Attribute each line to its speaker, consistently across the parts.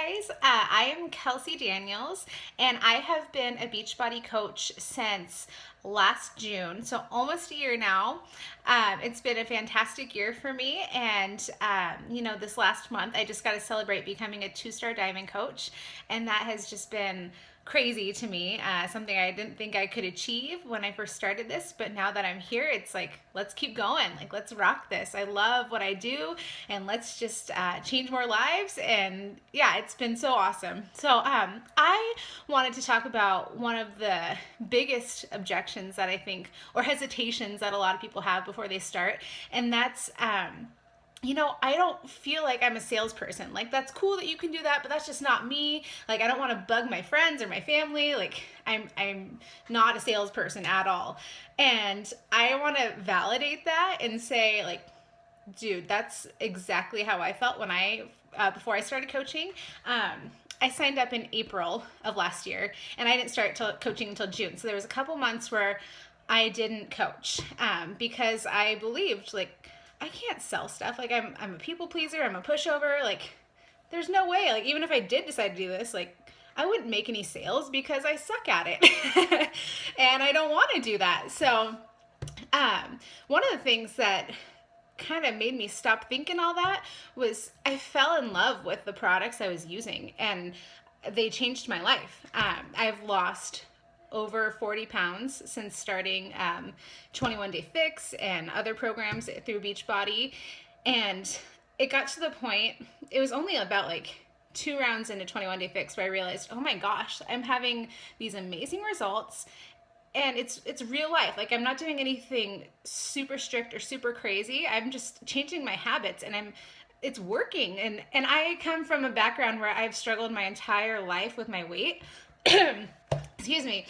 Speaker 1: guys. I am Kelsey Daniels, and I have been a Beachbody coach since last June, so almost a year now. It's been a fantastic year for me, and this last month I just got to celebrate becoming a 2-star diamond coach, and that has just been crazy to me, something I didn't think I could achieve when I first started this, but now that I'm here, it's like, let's keep going, like, let's rock this. I love what I do, and let's just change more lives. And yeah, it's been so awesome. So I wanted to talk about one of the biggest objections that I think, or hesitations that a lot of people have before they start, and that's I don't feel like I'm a salesperson. Like, that's cool that you can do that, but that's just not me. Like, I don't want to bug my friends or my family. Like, I'm not a salesperson at all. And I want to validate that and say, like, dude, that's exactly how I felt when before I started coaching. I signed up in April of last year, and I didn't start coaching until June. So there was a couple months where I didn't coach because I believed, like, I can't sell stuff. Like, I'm a people pleaser. I'm a pushover. Like, there's no way. Like, even if I did decide to do this, like, I wouldn't make any sales because I suck at it. And I don't want to do that. So one of the things that kind of made me stop thinking all that was I fell in love with the products I was using, and they changed my life. I've lost over 40 pounds since starting 21 Day Fix and other programs through Beachbody. And it got to the point, it was only about like 2 rounds into 21 Day Fix where I realized, oh my gosh, I'm having these amazing results. And it's real life. Like, I'm not doing anything super strict or super crazy. I'm just changing my habits, and it's working. And I come from a background where I've struggled my entire life with my weight. Excuse me.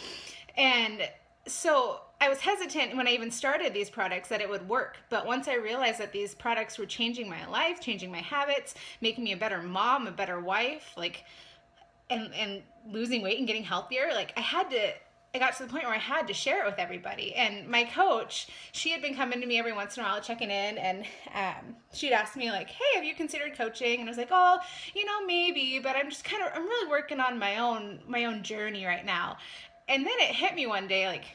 Speaker 1: And so I was hesitant when I even started these products that it would work. But once I realized that these products were changing my life, changing my habits, making me a better mom, a better wife, like, and losing weight and getting healthier, like, I got to the point where I had to share it with everybody. And my coach, she had been coming to me every once in a while, checking in, and she'd ask me, like, hey, have you considered coaching? And I was like, oh, maybe, but I'm really working on my own journey right now. And then it hit me one day, like,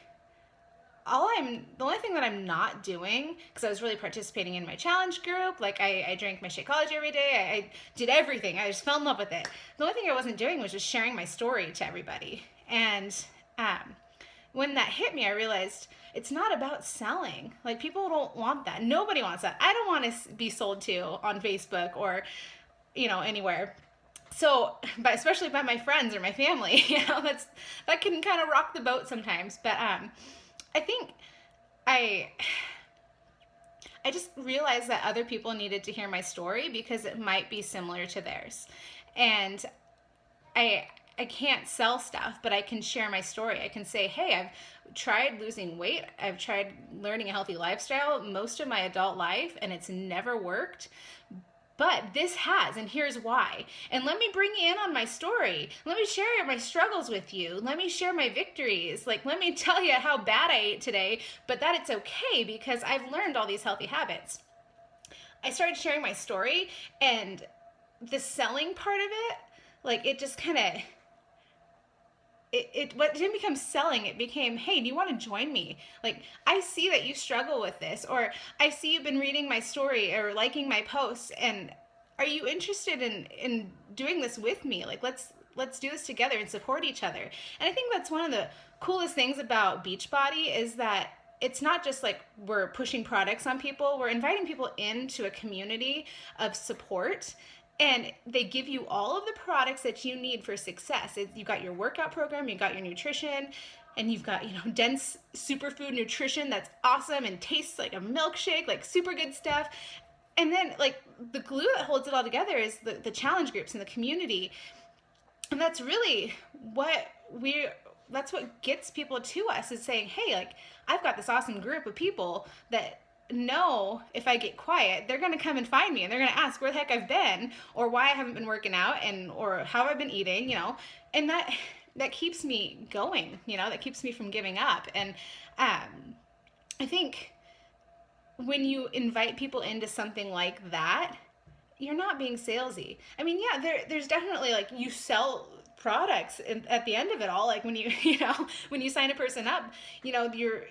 Speaker 1: the only thing that I'm not doing, because I was really participating in my challenge group, like, I drank my Shakeology every day, I did everything, I just fell in love with it. The only thing I wasn't doing was just sharing my story to everybody. And when that hit me, I realized it's not about selling. Like, people don't want that. Nobody wants that. I don't want to be sold to on Facebook or, anywhere. So, but especially by my friends or my family, that can kind of rock the boat sometimes. But I think I just realized that other people needed to hear my story because it might be similar to theirs. And I can't sell stuff, but I can share my story. I can say, hey, I've tried losing weight. I've tried learning a healthy lifestyle most of my adult life, and it's never worked. But this has, and here's why. And let me bring you in on my story. Let me share my struggles with you. Let me share my victories. Like, let me tell you how bad I ate today, but that it's okay because I've learned all these healthy habits. I started sharing my story, and the selling part of it, like, it just kind of, what didn't become selling, it became, hey, do you want to join me? Like, I see that you struggle with this, or I see you've been reading my story or liking my posts, and are you interested in doing this with me? Like, let's do this together and support each other. And I think that's one of the coolest things about Beachbody is that it's not just like we're pushing products on people, we're inviting people into a community of support. And they give you all of the products that you need for success. You've got your workout program, you've got your nutrition, and you've got, dense superfood nutrition that's awesome and tastes like a milkshake, like super good stuff. And then, like, the glue that holds it all together is the challenge groups and the community. And that's really that's what gets people to us, is saying, hey, like, I've got this awesome group of people that know if I get quiet, they're going to come and find me, and they're going to ask where the heck I've been, or why I haven't been working out, or how I've been eating, and that keeps me going, that keeps me from giving up. And I think when you invite people into something like that, you're not being salesy. I mean, yeah, there's definitely like you sell products at the end of it all. Like when you when you sign a person up, you're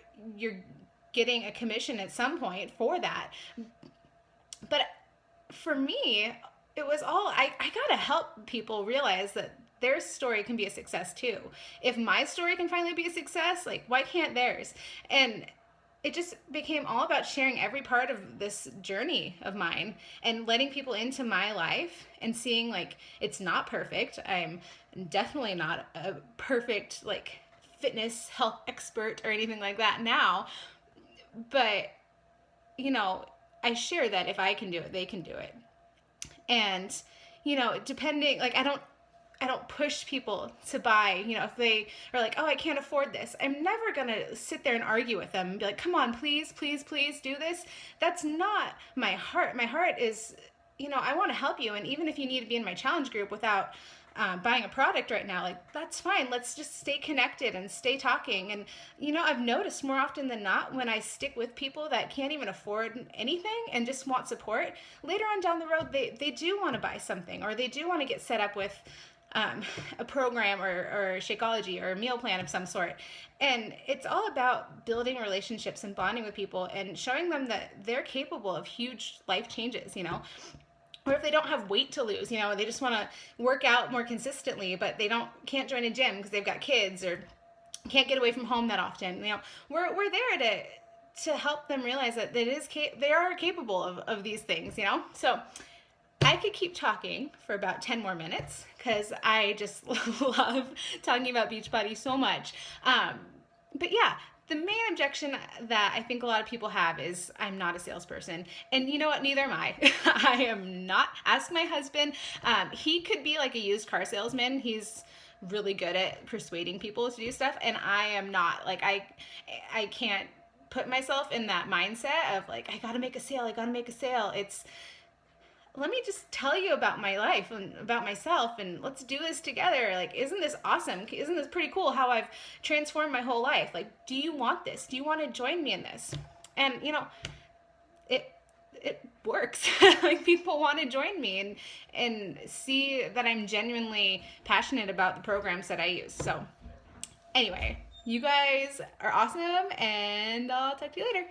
Speaker 1: getting a commission at some point for that. But for me, it was all I gotta help people realize that their story can be a success too. If my story can finally be a success, like why can't theirs? And it just became all about sharing every part of this journey of mine and letting people into my life and seeing like it's not perfect. I'm definitely not a perfect like fitness health expert or anything like that now, but you know, I share that if I can do it, they can do it. And depending, like I don't push people to buy, if they are like, oh, I can't afford this. I'm never going to sit there and argue with them and be like, come on, please, please, please do this. That's not my heart. My heart is, I want to help you. And even if you need to be in my challenge group without buying a product right now, like that's fine. Let's just stay connected and stay talking. And, I've noticed more often than not when I stick with people that can't even afford anything and just want support, later on down the road, they do want to buy something, or they do want to get set up with a program or Shakeology or a meal plan of some sort. And it's all about building relationships and bonding with people and showing them that they're capable of huge life changes, or if they don't have weight to lose, they just want to work out more consistently, but they can't join a gym because they've got kids or can't get away from home that often. We're there to help them realize that they are capable of these things, So I could keep talking for about 10 more minutes because I just love talking about Beachbody so much. But yeah, the main objection that I think a lot of people have is I'm not a salesperson. And you know what? Neither am I. I am not. Ask my husband. He could be like a used car salesman. He's really good at persuading people to do stuff. And I am not. Like, I can't put myself in that mindset of like, I got to make a sale. I got to make a sale. Let me just tell you about my life and about myself, and let's do this together. Like, isn't this awesome? Isn't this pretty cool how I've transformed my whole life? Like, do you want this? Do you want to join me in this? And it works. Like, people want to join me and see that I'm genuinely passionate about the programs that I use. So anyway, you guys are awesome, and I'll talk to you later.